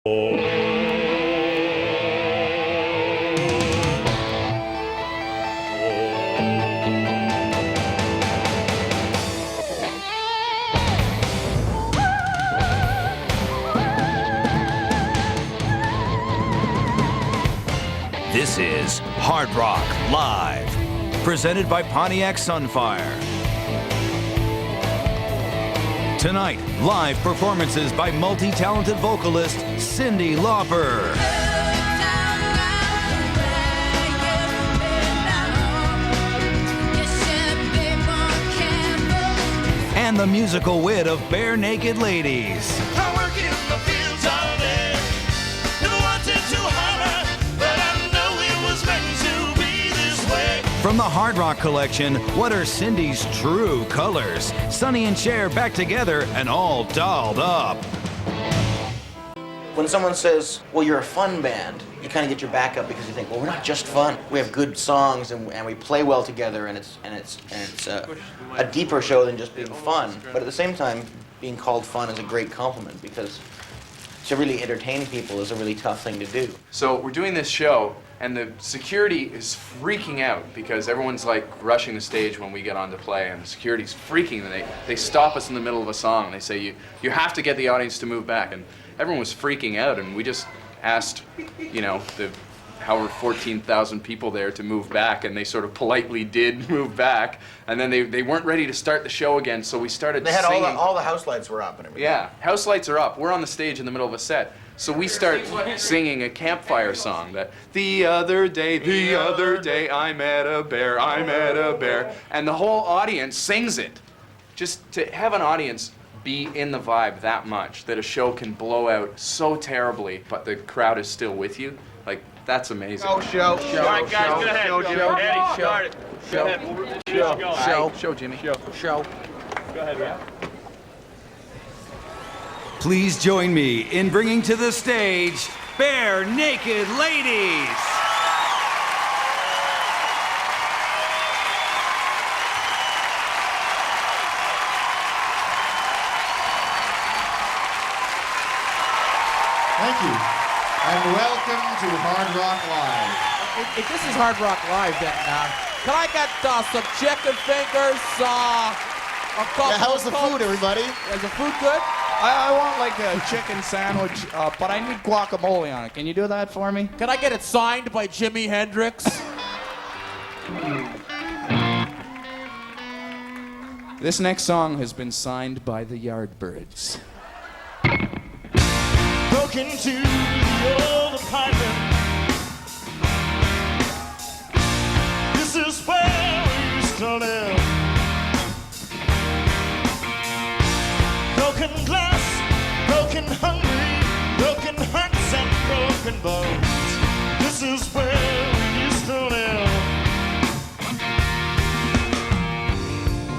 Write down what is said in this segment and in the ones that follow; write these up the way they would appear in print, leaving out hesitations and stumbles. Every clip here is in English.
This is Hard Rock Live, presented by Pontiac Sunfire. Tonight, live performances by multi-talented vocalist Cyndi Lauper. And the musical wit of Barenaked Ladies. I work in the fields all day. Never wanted to holler, but I know it was meant to be this way. From the Hard Rock collection, what are Cyndi's true colors? Sonny and Cher back together and all dolled up. When someone says, well, you're a fun band, you kind of get your back up because you think, well, we're not just fun. We have good songs and we play well together, and it's a deeper show than just being fun. But at the same time, being called fun is a great compliment, because to really entertain people is a really tough thing to do. So we're doing this show, and the security is freaking out because everyone's like rushing the stage when we get on to play, and the security's freaking, and they stop us in the middle of a song, and they say, you have to get the audience to move back. And everyone was freaking out, and we just asked, you know, the however 14,000 people there to move back, and they sort of politely did move back, and then they weren't ready to start the show again, so we started They had singing. all the house lights were up and everything. Yeah, house lights are up. We're on the stage in the middle of a set. So we start singing a campfire song that, the other day, I met a bear, and the whole audience sings it. Just to have an audience be in the vibe that much, that a show can blow out so terribly, but the crowd is still with you, like, that's amazing. Show. All right, guys, go ahead. Eddie, start it. Show. Go ahead. We'll go. Show, Jimmy. Show. Go ahead, yeah. Please join me in bringing to the stage Barenaked Ladies. Thank you, and welcome to Hard Rock Live. If this is Hard Rock Live, then can I get some chicken fingers? A couple How's the of food, Cokes? everybody? Is the food good? I want like a chicken sandwich, but I need guacamole on it. Can you do that for me? Can I get it signed by Jimi Hendrix? This next song has been signed by the Yardbirds. Broke into the old apartment. This is where we used to live. Broken glass, broken hungry, broken hearts and broken bones. This is where we used to live.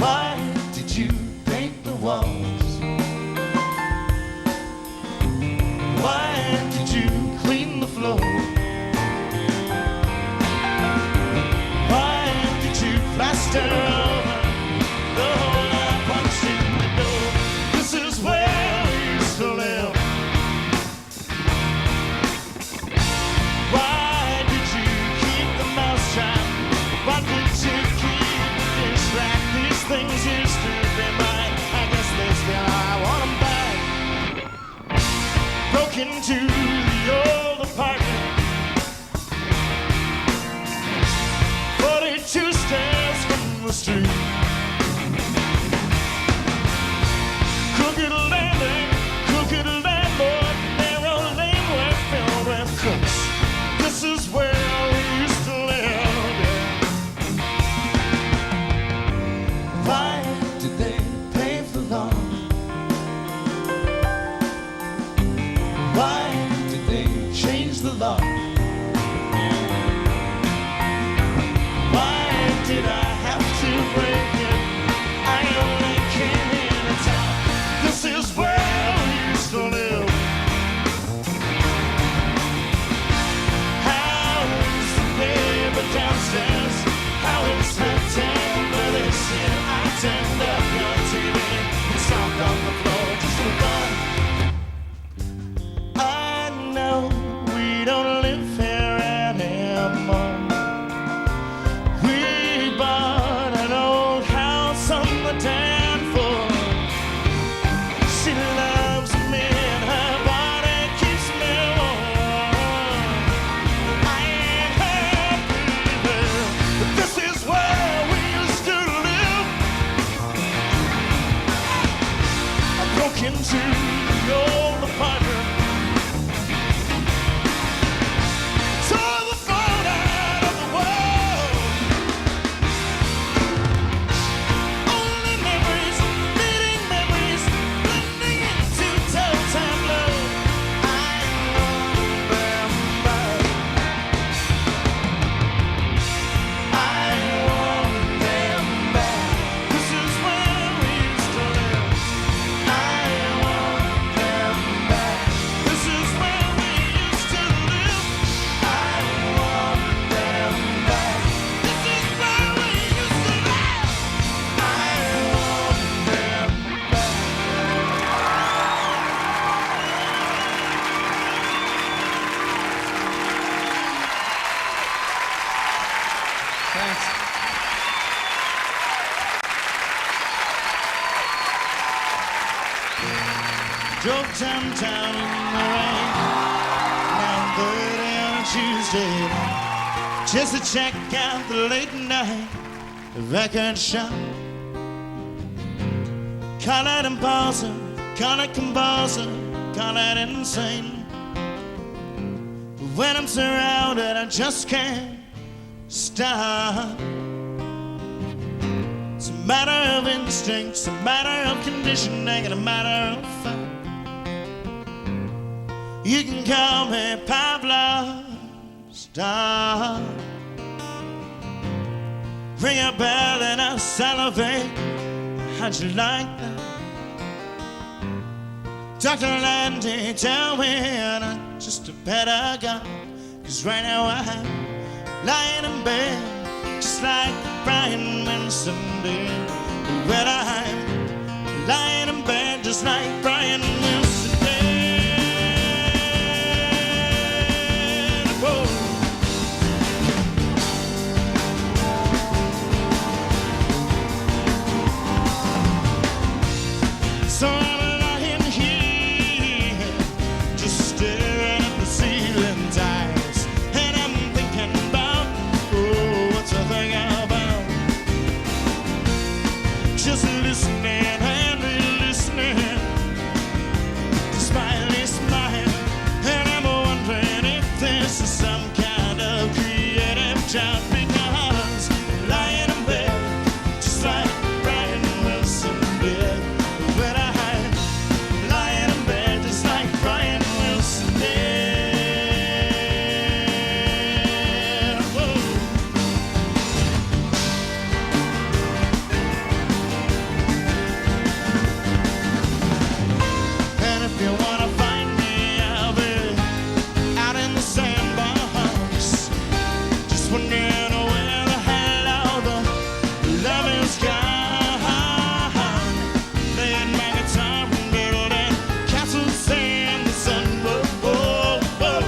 Why did you paint the walls? Why did you clean the floor? Why did you plaster over the hole I punched in the door? This is where we used to live. Why did you keep the mouse trap? Why did you keep the dish rack? These things used to be mine. I guess they still I want them back. Broke into the old apartment. 42 stairs from the street. Crooked landing, crooked landlord, narrow lane we're filled with crooks. This is where we used to live. Yeah. Why did they pave the lawn? Why did they change the law? Why did I have to break downtown in the rain. 9:30 on a Tuesday night, just to check out the late night record shop. Call it impulsive, call it compulsive, call it insane. But when I'm surrounded, I just can't stop. It's a matter of instinct, it's a matter of conditioning, and a matter of fact. You can call me Pavlov's dog. Ring a bell and I'll salivate. How'd you like that? Dr. Landy, tell me I'm just a better guy. 'Cause right now I'm lying in bed, just like Brian Wilson did. Well, I'm lying in bed, just like Brian Wilson did. Whoa. So I'm lying here, just staring at the ceiling tiles, and I'm thinking about, oh, what's the thing about? Just listening and re-listening, smiley smile, and I'm wondering if this is some kind of creative job, because lying in bed, just like Brian Wilson did. But I'm lying in bed just like Brian Wilson did. Whoa. And if you wanna find me, I'll be out in the sandbox, just wondering where the hell all the love is gone. Playing my guitar and building castles in the sun, whoa, whoa, whoa,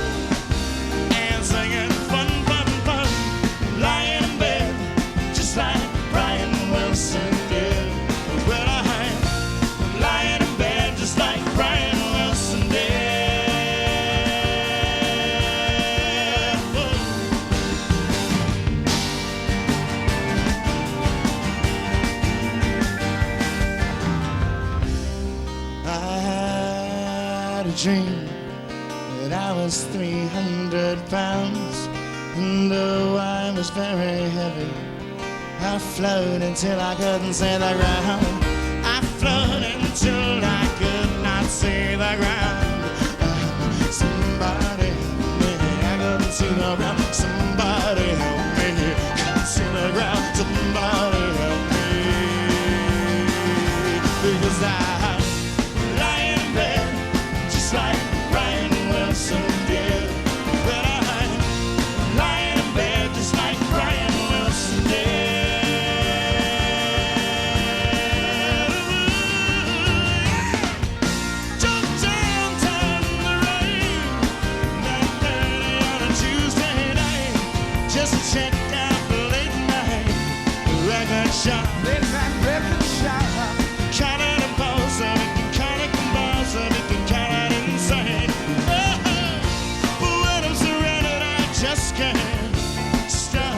and singing fun, fun, fun. Lying in bed, just like Brian Wilson did. Well, I'm lying in bed, just like Brian Wilson did. Whoa. I had a dream that I was 300 pounds, and though I was very heavy, I floated until I couldn't see the ground. I floated until I could not see the ground. Somebody help me, I couldn't see the ground. Somebody help me, couldn't see the ground. Somebody help me, because I'm lying in bed, just like Brian Wilson did. But I'm lying in bed, just like Brian Wilson did. Jump downtown in the rain, 9:30 on a Tuesday night, just to check out the late night record shop. Late night record shop. Count it impulsive, it can count it compulsive, it can count it insane. But when I'm surrounded, I just can't stop.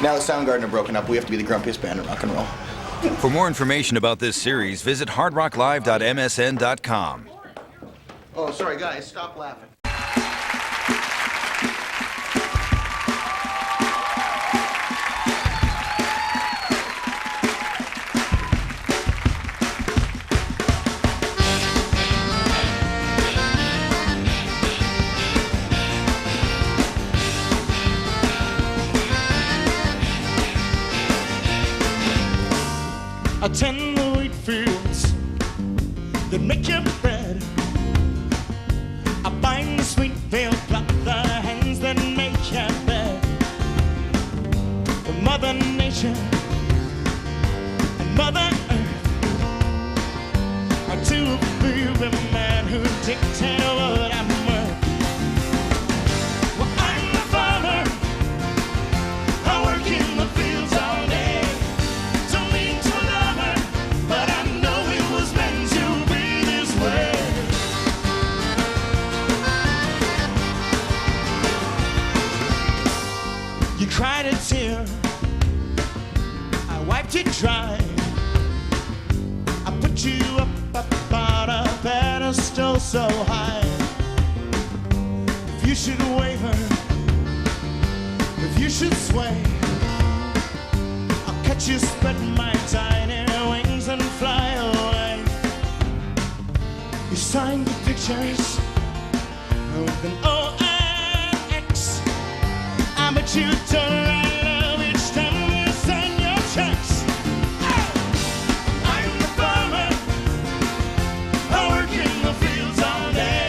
Now that Soundgarden are broken up, we have to be the grumpiest band in rock and roll. For more information about this series, visit hardrocklive.msn.com. Oh, sorry, guys, stop laughing. I tend the wheat fields that make your bread. I bind the sweet veil, clap the hands that make your bed. Mother Nature and Mother Earth are two baby men who dictate what I'm worth. Well, I'm the farmer, I work in the fields all day. Don't mean to love her, but I know it was meant to be this way. You cried a tear, I wiped it dry. I put you up on a pedestal so high. If you should waver, if you should sway, I'll catch you, spread my tiny wings and fly away. You signed the pictures with an O and X. I bet you don't write love each time you sign your checks. I'm the farmer, I work in the fields all day.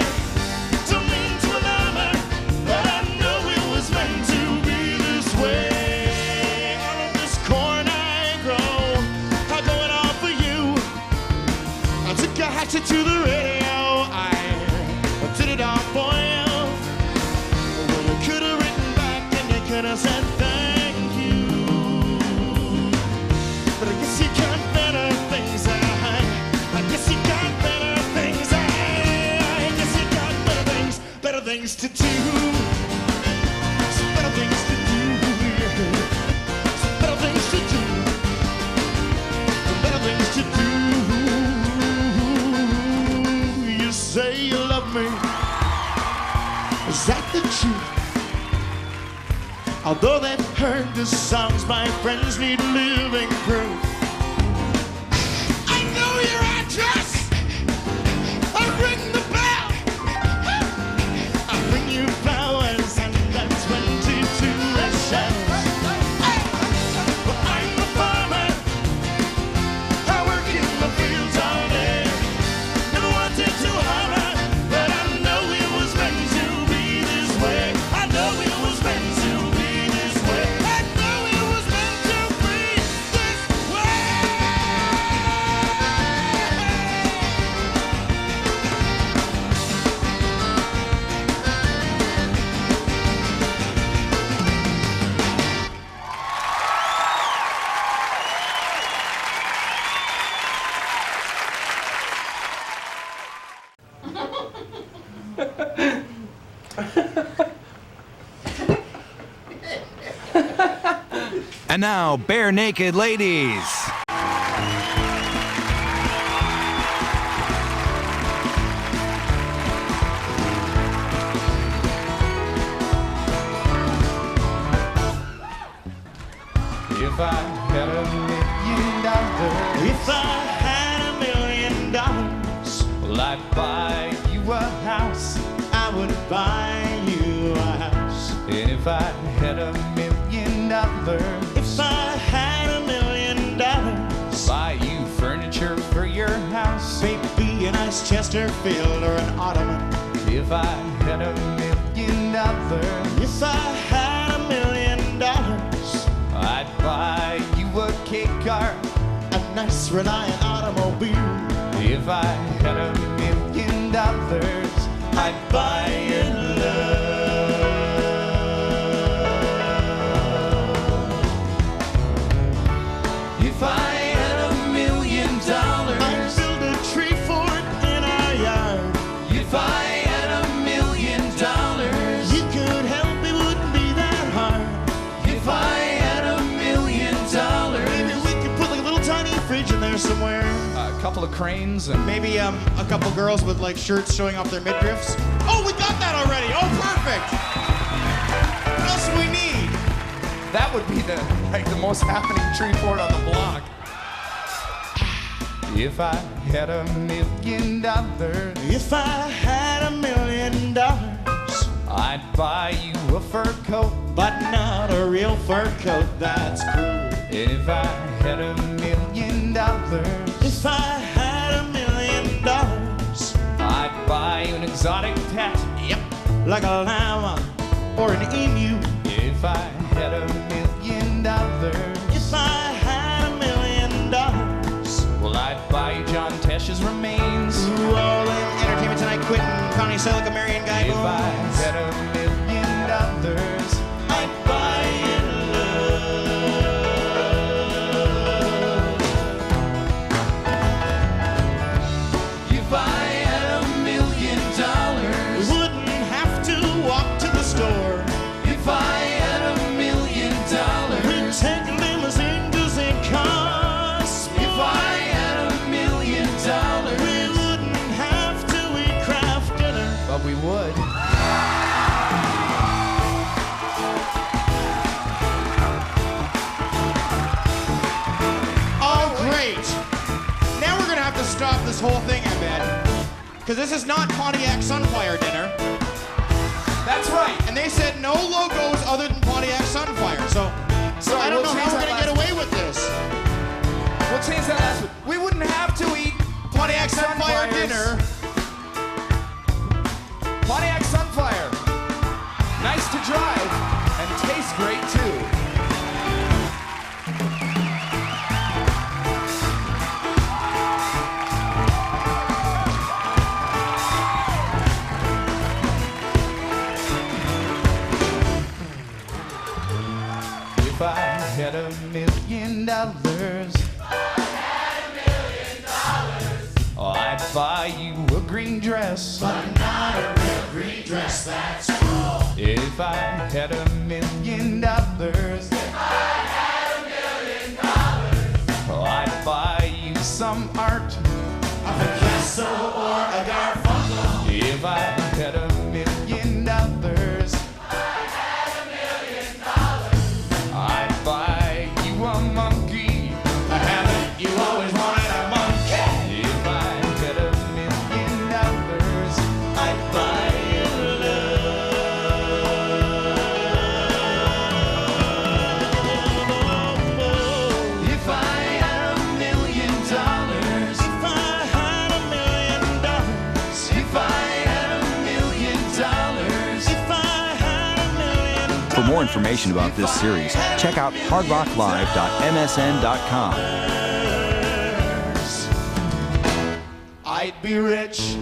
Don't mean to alarm her, but I know it was meant to be this way. All of this corn I grow, I grow it all for you. I took a hatchet to the radio, I did it all for you. Well, you could have written back and you could have said thank you. But I guess you got better things. I guess you got better things. I guess you got better things to do. Some better things to do. Some better things to do. Some better things to do. You say you love me. Is that the truth? Although they've heard the songs, my friends need living proof. I know your address. I ring the bell. I bring you flowers and the 22 shells. Well, I'm the farmer. I work in the fields all day. Never wanted to harm her, but I know it was meant to be this way. I know it was meant to be this way. I know it was meant to be this way. And now, Barenaked Ladies. If I had $1 million, If I had $1 million, well, I'd buy you a house. I would buy you a house. And if I had $1 million, If I had $1 million, buy you furniture for your house. maybe a nice Chesterfield or an ottoman. If I had $1 million, If I had $1 million, I'd buy you a cake car. a nice reliant automobile. If I had $1 million, I'd buy you love. If I had $1 million, I'd build a tree fort in our yard. if I had $1 million, You could help, it wouldn't be that hard. if I had $1 million, Maybe we could put like a little tiny fridge in there somewhere. a couple of cranes and Maybe a couple girls with like shirts showing off their midriffs. Oh, we got that already. Oh, perfect. What else do we need? that would be the most happening tree fort on the block. If I had $1 million, If I had $1 million, I'd buy you a fur coat. but not a real fur coat, that's cruel. If I had $1 million, If I had $1 million, I'd buy you an exotic tat. yep, like a llama or an emu. If I had $1 million, If I had $1 million, well, I'd buy you John Tesh's remains. Ooh, all in Entertainment Tonight, Quentin, Connie Selica, Marion Guy If I had $1 million, I'd buy you love. if I had $1 million, Wouldn't have to walk to the store. if I had $1 million, We'd take a limousine 'cause it costs more. if I had $1 million, We wouldn't have to eat craft dinner. but we would. Oh, great. Now we're going to have to stop this whole thing, I bet. Because this is not Pontiac Sunfire dinner. That's right. And they said no logos other than Pontiac Sunfire. So I don't know how we're going to get away with this. We'll change that last one. We wouldn't have to eat Pontiac Sunfire dinner. Pontiac Sunfire. Nice to drive and tastes great too. If I had $1 million, oh, I'd buy you a green dress. But not a real green dress, that's cool. If I had $1 million, oh, I'd buy you some art. A Picasso or a Garfunkel. If I had $1 million, I'd buy you a monkey. Haven't you always wanted a monkey? If I had $1 million, I'd buy you love. if I had $1 million, If I had $1 million, if I had $1 million, if I had $1 million, For more information about this series, check out hardrocklive.msn.com. I'd be rich